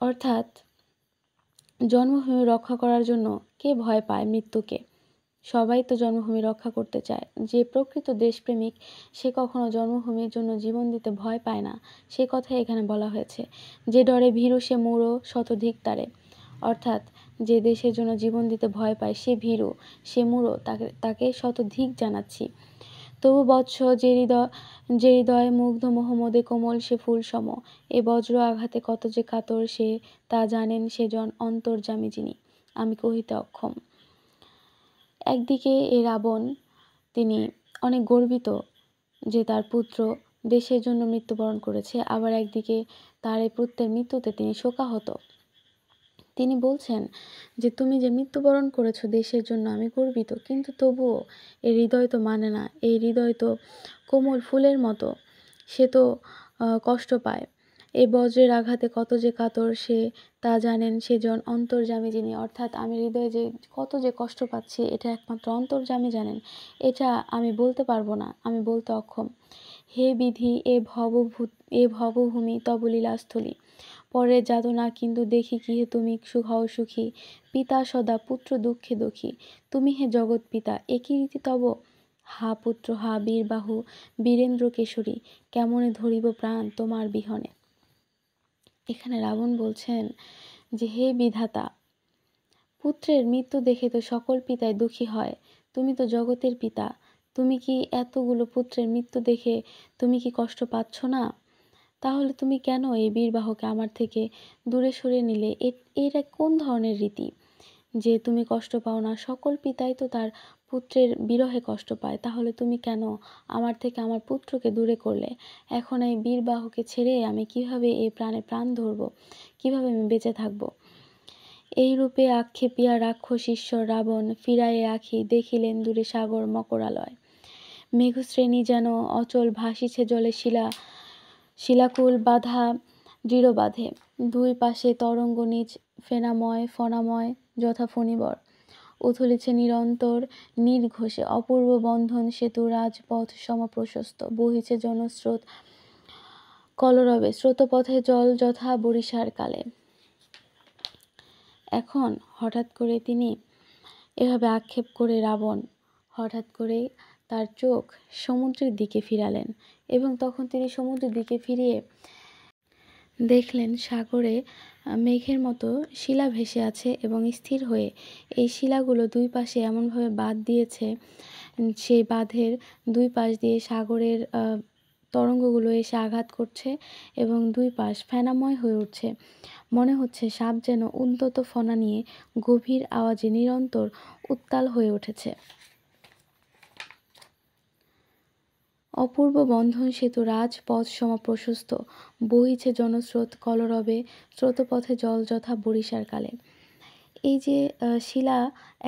অর্থাৎ জন্মভূমি রক্ষা করার জন্য কে ভয় পায় মৃত্যুকে? সবাই তো জন্মভূমি রক্ষা করতে চায়। যে প্রকৃত দেশপ্রেমিক সে কখনো জন্মভূমির জন্য জীবন দিতে ভয় পায় না, সে কথাই এখানে বলা হয়েছে। যে ডরে ভীরু সে মূঢ় শতধিক তারে। অর্থাৎ যে দেশের জন্য জীবন দিতে ভয় পায় সে ভীরু, সে মূঢ়, তাকে শতধিক জানাচ্ছি। তবু বৎস যে হৃদয় মুগ্ধ মোহাম্মদে কোমল সে ফুল সম, এ বজ্র আঘাতে কত যে কাতর সে তা জানেন সেজন অন্তর্যামী যিনি, আমি কহিতে অক্ষম। একদিকে এই রাবণ তিনি অনেক গর্বিত যে তার পুত্র দেশের জন্য মৃত্যুবরণ করেছে, আবার একদিকে তার এই পুত্রের মৃত্যুতে তিনি শোকাহত। তিনি বলছেন যে তুমি যে মৃত্যুবরণ করেছো দেশের জন্য আমি গর্বিত, কিন্তু তবুও এই হৃদয় তো মানে না, এই হৃদয় তো কোমল ফুলের মতো, সে তো কষ্ট পায়। এই বজ্রের আঘাতে কত যে কাতর সে তা জানেন সেজন অন্তর্যামী যিনি। অর্থাৎ আমি হৃদয়ে যে কত যে কষ্ট পাচ্ছি এটা একমাত্র অন্তর্যামী জানেন, এটা আমি বলতে পারবো না, আমি বলতে অক্ষম। হে বিধি এ ভবভূমি তব লীলাস্থলী, পরের যাতনা কিন্তু দেখি কি হে তুমি হও সুখী, পিতা সদা পুত্র দুঃখে দুঃখী, তুমি হে জগৎ পিতা একই রীতি তব। হা পুত্র হা বীরবাহু বীরেন্দ্র কেশরী, কেমনে ধরিব প্রাণ তোমার বিহনে। এখানে রাবণ বলছেন যে হে বিধাতা, পুত্রের মৃত্যু দেখে তো সকল পিতাই দুঃখী হয়, তুমি তো জগতের পিতা, তুমি কি এতগুলো পুত্রের মৃত্যু দেখে তুমি কি কষ্ট পাচ্ছ না? তাহলে তুমি কেন এই বীরবাহকে আমার থেকে দূরে সরিয়ে নিলে? এটা কোন ধরনের রীতি যে তুমি কষ্ট পাও না? সকল পিতাই তো তার পুত্রের বিরহে কষ্ট পায়, তাহলে তুমি কেন আমার থেকে আমার পুত্রকে দূরে করলে? এখন এই বীরবাহকে ছেড়ে আমি কিভাবে এই প্রাণে প্রাণ ধরব, কিভাবে আমি বেঁচে থাকব? এই রূপে আক্ষেপিয়া রাক্ষস ঈশ্বর রাবণ ফিরায়ে আঁখি দেখিলেন দূরে সাগর মকরালয়, মেঘশ্রেণী যেন অচল ভাসিছে জলে শিলাকুল বাঁধা দৃঢ় বাঁধে, দুই পাশে তরঙ্গ নিজ ফনাময় যথা ফণিবর, উথলিছে নিরন্তর নির্ঘোষে অপূর্ব বন্ধন সেতু রাজপথ সমপ্রশস্ত, বহিছে জনস্রোত কলরবে স্রোতপথে জল যথা বরিশার কালে। এখন হঠাৎ করে তিনি এভাবে আক্ষেপ করে রাবণ হঠাৎ করে তার চোখ সমুদ্রের দিকে ফিরালেন এবং তখন তিনি সমুদ্রের দিকে ফিরিয়ে দেখলেন সাগরে মেঘের মতো শিলা ভেসে আছে এবং স্থির হয়ে। এই শিলাগুলো দুই পাশে এমনভাবে বাঁধ দিয়েছে, সেই বাঁধের দুই পাশ দিয়ে সাগরের তরঙ্গগুলো এসে আঘাত করছে এবং দুই পাশ ফেনাময় হয়ে উঠছে। মনে হচ্ছে সাপ যেন উদ্ধত ফনা নিয়ে গভীর আওয়াজে নিরন্তর উত্তাল হয়ে উঠেছে। অপূর্ব বন্ধন সেতু রাজপথ সম প্রশস্ত, বহিছে জনস্রোত কলরবে, স্রোতপথে জল যথা বরিশার কালে। এই যে শিলা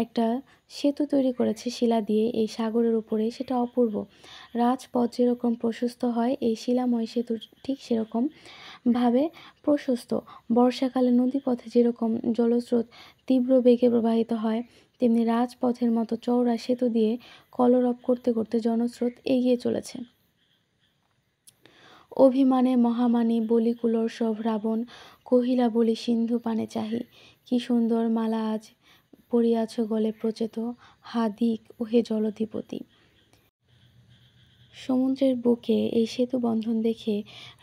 একটা সেতু তৈরি করেছে শিলা দিয়ে এই সাগরের উপরে, সেটা অপূর্ব। রাজপথ যেরকম প্রশস্ত হয়, এই শিলাময় সেতু ঠিক সেরকম ভাবে প্রশস্ত। বর্ষাকালে নদীপথে যেরকম জলস্রোত তীব্র বেগে প্রবাহিত হয়, তেমনি রাজপথের মতো চওড়া সেতু দিয়ে কলরব করতে করতে জনস্রোত এগিয়ে চলেছে। অভিমানে মহামানী বলিকুলর সব রাবণ, কহিলা বলি সিন্ধু পানে চাহি, কি সুন্দর মালা আজ পড়িয়াছ গলে প্রচেত, হা দিক ওহে জলধিপতি। সমুদ্রের বুকে এই সেতু বন্ধন দেখে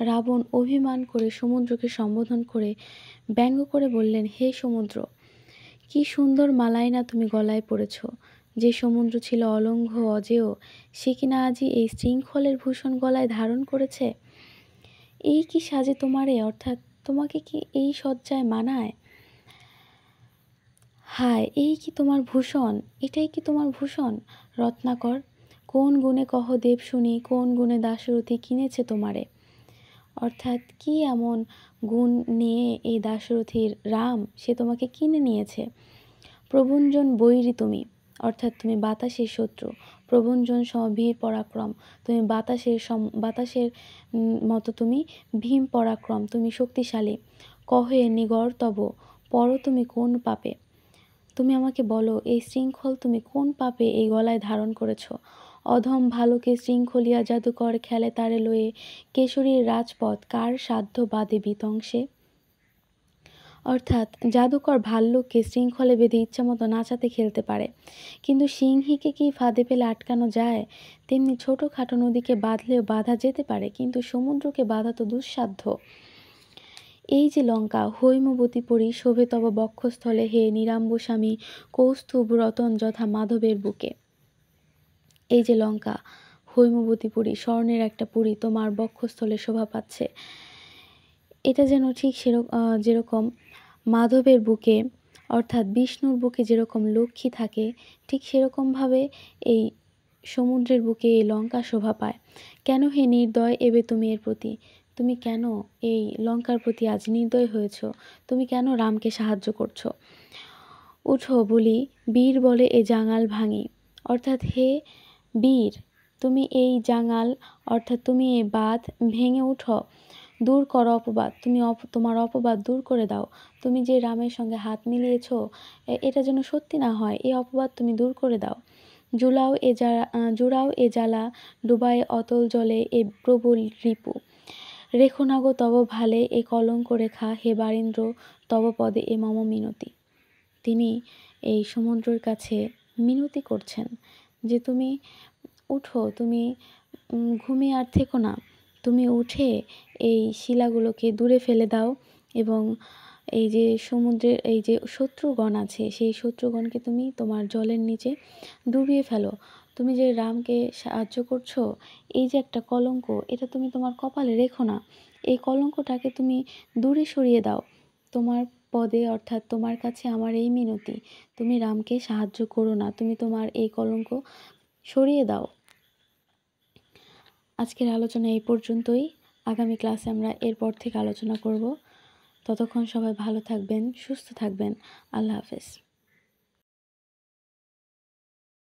রাবণ অভিমান করে সমুদ্রকে সম্বোধন করে ব্যঙ্গ করে বললেন, হে সমুদ্র, কি সুন্দর মালাই না তুমি গলায় পড়েছ। যে সমুদ্র ছিল অলঙ্ঘ অজেয়, সে কিনা আজই এই শৃঙ্খলের ভূষণ গলায় ধারণ করেছে। এই কি সাজে তোমারে, অর্থাৎ তোমাকে কি এই সজ্জায় মানায়? হায়, এই কি তোমার ভূষণ, এটাই কি তোমার ভূষণ? রত্নাকর, কোন গুণে কহ দেব শুনি, কোন গুণে দাশরথী কিনেছে তোমারে? অর্থাৎ কি এমন গুণ নিয়ে এই দাশরথীর রাম সে তোমাকে কিনে নিয়েছে? প্রভঞ্জন বৈরী তুমি, অর্থাৎ তুমি বাতাসের শত্রু। প্রভঞ্জন সম বীর পরাক্রম, তুমি বাতাসের মতো তুমি ভীম পরাক্রম, তুমি শক্তিশালী। কহে নিগর তব, পর তুমি কোন পাপে? তুমি আমাকে বলো, এই শৃঙ্খল তুমি কোন পাপে এই গলায় ধারণ করেছ? অধম ভালুকে শৃঙ্খলিয়া জাদুকর খেলে তারে লয়ে, কেশরীর রাজপথ কার সাধ্য বাদে বিতংসে? অর্থাৎ জাদুকর ভাল্লুককে শৃঙ্খলে বেঁধে ইচ্ছামতো নাচাতে খেলতে পারে, কিন্তু সিংহীকে কি ফাঁদে ফেলে আটকানো যায়? তেমনি ছোটোখাটো নদীকে বাঁধলেও বাঁধা যেতে পারে, কিন্তু সমুদ্রকে বাঁধা তো দুঃসাধ্য। এই যে লঙ্কা, হৈমবতীপুরী শোভে তব বক্ষস্থলে, হে নিরাম্বুস্বামী কৌস্তুভ রতন যথা মাধবের বুকে। এই যে লঙ্কা, হৈমবতীপুরী, স্বর্ণের একটা পুরী তোমার বক্ষস্থলে শোভা পাচ্ছে। এটা যেন ঠিক যেরকম মাধবের বুকে, অর্থাৎ বিষ্ণুর বুকে যেরকম লক্ষ্মী থাকে, ঠিক সেরকমভাবে এই সমুদ্রের বুকে এই লঙ্কা শোভা পায়। কেন হে নির্দয় এবে তুমি এর প্রতি? তুমি কেন এই লঙ্কার প্রতি আজ নির্দয় হয়েছ? তুমি কেন রামকে সাহায্য করছো? উঠো বলি, বীর বলে এ জাঙাল ভাঙি। অর্থাৎ হে বীর, তুমি এই জাঙাল, অর্থাৎ তুমি এই বাঁধ ভেঙে উঠো, দূর করো অপবাদ, তুমি তোমার অপবাদ দূর করে দাও। তুমি যে রামের সঙ্গে হাত মিলিয়েছ, এটা যেন সত্যি না হয়, এই অপবাদ তুমি দূর করে দাও। জুড়াও এ জ্বালা, ডুবায় অতল জলে এ প্রবল রিপু। রেখো না গো তব ভালে এ কলঙ্ক রেখা, হে বারীন্দ্র তব পদে এ মম মিনতি। তিনি এই সমুদ্রের কাছে মিনতি করছেন যে তুমি উঠো, তুমি ঘুমিয়ে আর থেকো না, তুমি উঠে এই শিলাগুলোকে দূরে ফেলে দাও এবং এই যে সমুদ্রের এই যে শত্রুগণ আছে, সেই শত্রুগণকে তুমি তোমার জলের নিচে ডুবিয়ে ফেলো। তুমি যে রামকে সাহায্য করছো, এই যে একটা কলঙ্ক, এটা তুমি তোমার কপালে রেখো না, এই কলঙ্কটাকে তুমি দূরে সরিয়ে দাও। তোমার পদে, অর্থাৎ তোমার কাছে আমার এই মিনতি, তুমি রামকে সাহায্য করো না, তুমি তোমার এই কলঙ্ক সরিয়ে দাও। আজকের আলোচনা এই পর্যন্তই। আগামী ক্লাসে আমরা এরপর থেকে আলোচনা করব। ততক্ষণ সবাই ভালো থাকবেন, সুস্থ থাকবেন। আল্লাহ হাফেজ।